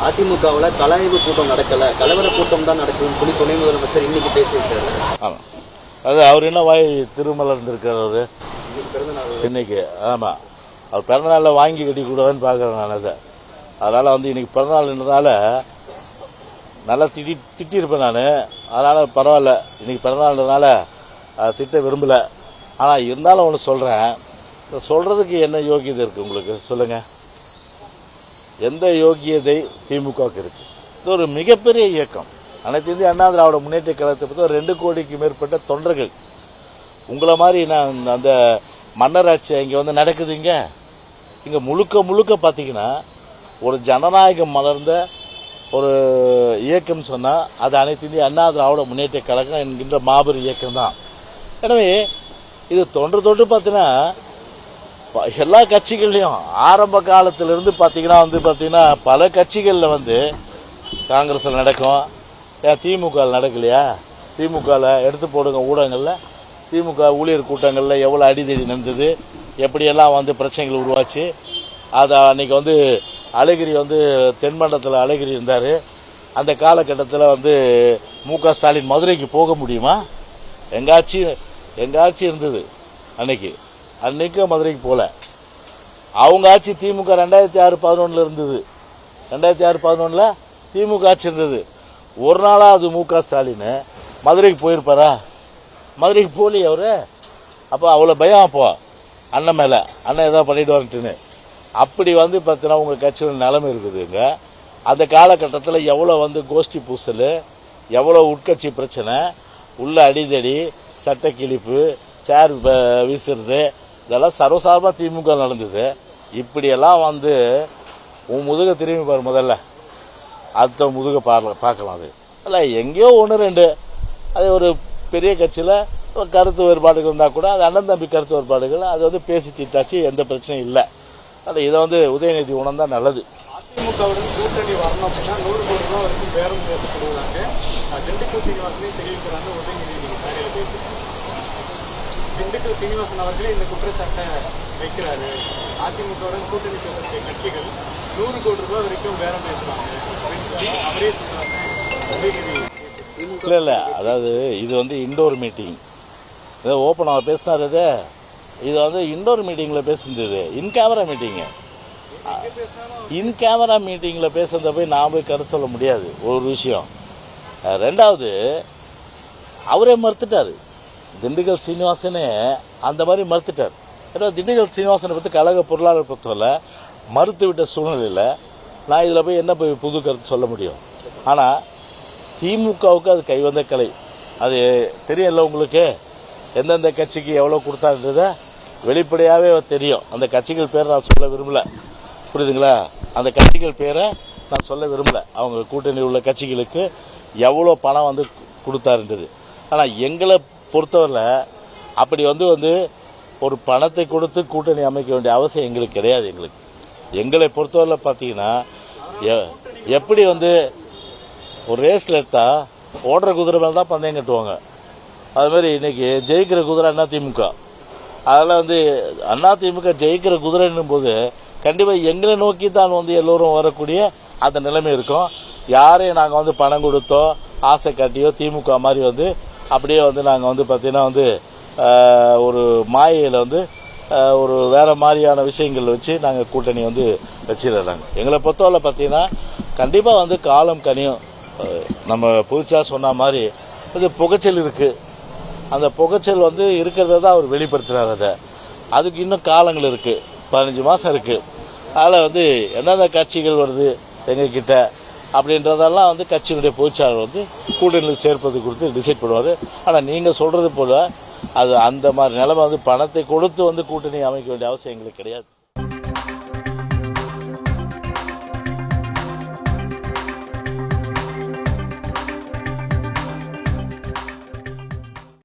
அதிமுகவில் கலாய்வு கூட்டம் நடக்கல, கலவர கூட்டம் தான் நடக்குதுன்னு சொல்லி துணை முதலமைச்சர் இன்னைக்கு பேசியிருக்காரு. ஆமா, அது அவர் என்ன வாய் திருமலர்ந்திருக்காரு அவரு இன்னைக்கு. ஆமா, அவர் பிறந்தநாளில் வாங்கி கட்டி கூடாதுன்னு பாக்குறேன் நான் அதை. அதனால இன்னைக்கு பிறந்தநாள்ன்றதால நல்லா திட்டிருப்பேன் நான். அதனால பரவாயில்ல, இன்னைக்கு பிறந்தநாள்ன்றதுனால திட்ட விரும்பல. ஆனா இருந்தாலும் ஒன்று சொல்றேன், சொல்றதுக்கு என்ன யோகியதை இருக்கு உங்களுக்கு சொல்லுங்க? எந்த யோகியதை திமுகவுக்கு இருக்கு? இது ஒரு மிகப்பெரிய இயக்கம். அனைத்து இந்திய அண்ணா திராவிட முன்னேற்ற கழகத்தை பற்றி 2 கோடிக்கு மேற்பட்ட தொண்டர்கள். உங்களை மாதிரி அந்த மன்னராட்சி இங்க நடக்குதுங்க. இங்க முழுக்க முழுக்க பாத்தீங்கன்னா ஒரு ஜனநாயகம் மலர்ந்த ஒரு இயக்கம் சொன்னா அது அனைத்து இந்திய அண்ணா திராவிட முன்னேற்ற கழகம் என்கின்ற மாபெரும் இயக்கம் தான். எனவே இது தொன்று பார்த்தீங்கன்னா எல்லா கட்சிகள்லையும் ஆரம்ப காலத்திலிருந்து பாத்தீங்கன்னா பல கட்சிகள்ல காங்கிரஸ்ல நடக்கும். திமுக நடக்கலையா? திமுக எடுத்து போடுங்க ஊடகங்கள்ல. திமுக ஊழியர் கூட்டங்கள்ல எவ்வளவு அடிதடி நடந்தது, எப்படியெல்லாம் பிரச்சனைகள் உருவாச்சு. அது அன்னைக்கு அழகிரி தென்மண்டலத்தில் அழகிரி இருந்தாரு. அந்த காலகட்டத்தில் மு.க. ஸ்டாலின் மதுரைக்கு போக முடியுமா? எங்க ஆட்சி இருந்தது அன்னைக்கு மதுரைக்கு போல. அவங்க ஆட்சி திமுக 2006-11 இருந்தது. 2006-11 திமுக ஆட்சி இருந்தது. ஒரு நாளாவது மு.க. ஸ்டாலின் மதுரைக்கு போயிருப்பாரா? மதுரைக்கு போலியே அவரு. அப்ப அவ்வளவு பயம் அப்போ அண்ணன் மேல, அண்ணன் ஏதாவது பண்ணிடுவாருன்னு. அப்படி பார்த்தீங்கன்னா உங்க கட்சியோட நிலைமை இருக்குதுங்க. அந்த காலகட்டத்தில் எவ்வளவு கோஷ்டி பூசல், எவ்வளவு உட்கட்சி பிரச்சனை, உள்ள அடிதடி, சட்ட கிழிப்பு, சேர் வீசுறது, இதெல்லாம் சர்வசார்பா திமுக நடந்தது. இப்படியெல்லாம் உன் முதுக திரும்பி பாரு முதல்ல, அடுத்த முதுக பார்க்கலாம். அது அல்ல எங்கேயோ 1-2 அது ஒரு பெரிய கட்சியில கருத்து வேறுபாடுகள் இருந்தா கூட அது அண்ணன் தம்பி கருத்து வேறுபாடுகள், அது பேசி தீர்த்தாச்சு, எந்த பிரச்சனையும் இல்லை. இதை உதயநிதி உணர்ந்தா நல்லது. அதிமுகவுடன் கூட்டணி வரணும் அப்படின்னா 100 கோடி ரூபாய் வரைக்கும் பேரம் பேசப்படுவதாக திண்டுக்கல் சீனிவாசனே தெரிவிக்கிறாங்க. உதயநிதி நீங்க பேசுறாங்க. திண்டுக்கல் சீனிவாசன் அவர்களே இந்த குற்றச்சாட்டை வைக்கிறாரு. அதிமுகவுடன் கூட்டணி பேசக்கூடிய கட்சிகள் 100 கோடி ரூபாய் வரைக்கும் பேரம் பேசுறாங்க அப்படின்னு அவரே சொல்றாங்க. உதயநிதி இல்ல, அதாவது இது இண்டோர் மீட்டிங், ஓப்பன் அவர் பேசினாரு. இது இண்டோர் மீட்டிங்ல பேசுனது, இன் கேமரா மீட்டிங். இன் கேமரா மீட்டிங்ல பேசுறத போய் நான் போய் கருத்து சொல்ல முடியாது ஒரு விஷயம். ரெண்டாவது அவரே மறுத்துட்டாரு. திண்டுக்கல் சீனிவாசனே அந்த மாதிரி மறுத்துட்டார். திண்டுக்கல் சீனிவாசனை பத்தி கழக பொருளாளர் பொறுத்தவரை மறுத்து விட்ட சூழ்நிலையில நான் இதுல போய் என்ன போய் புது கருத்து சொல்ல முடியும்? ஆனா திமுகவுக்கு அது கைவந்த கலை. அது தெரியல உங்களுக்கு, எந்தெந்த கட்சிக்கு எவ்வளவு கொடுத்தாருன்றத வெளிப்படையாவே தெரியும். அந்த கட்சிகள் பேரை நான் சொல்ல விரும்பல, புரியுதுங்களா? அந்த கட்சிகள் பேரை நான் சொல்ல விரும்பல. அவங்க கூட்டணி உள்ள கட்சிகளுக்கு எவ்வளவு பணம் கொடுத்தாருன்றது. ஆனா எங்களை பொறுத்தவரை அப்படி ஒரு பணத்தை கொடுத்து கூட்டணி அமைக்க வேண்டிய அவசியம் எங்களுக்கு கிடையாது. எங்களை பொறுத்தவரை பாத்தீங்கன்னா எப்படி ஒரு ரேஸ்ல எடுத்தா ஓடுற குதிரை மேல தான் பந்தயம் கட்டுவாங்க. அது மாதிரி இன்னைக்கு ஜெயிக்கிற குதிரை அதிமுக. அதெல்லாம் அதிமுக ஜெயிக்கிற குதிரைன்னும் போது கண்டிப்பா எங்களை நோக்கி தான் எல்லோரும் வரக்கூடிய அந்த நிலைமை இருக்கும். யாரையும் நாங்க பணம் கொடுத்தோ ஆசை காட்டியோ திமுக மாதிரி அப்படியே நாங்க பாத்தீங்கன்னா ஒரு மாயையில ஒரு வேற மாதிரியான விஷயங்கள் வச்சு நாங்க கூட்டணி வச்சிடறாங்க. எங்களை பொறுத்தவரை பாத்தீங்கன்னா கண்டிப்பா காலம் கனியும். நம்ம புதுச்சா சொன்ன மாதிரி புகைச்சல் இருக்கு. அந்த புகைச்சல் இருக்கிறத தான் அவர் வெளிப்படுத்துறாரு. அதுக்கு இன்னும் காலங்கள் இருக்கு, 15 மாசம் இருக்கு. அதில் எந்தெந்த கட்சிகள் வருது எங்க கிட்ட அப்படின்றதெல்லாம் கட்சியினுடைய பொதுச்சாளர் கூட்டணியில் சேர்ப்பது குறித்து டிசைட் பண்ணுவாரு. ஆனா நீங்க சொல்றது போல அது அந்த மாதிரி நிலைமை பணத்தை கொடுத்து கூட்டணி அமைக்க வேண்டிய அவசியம் எங்களுக்கு கிடையாது.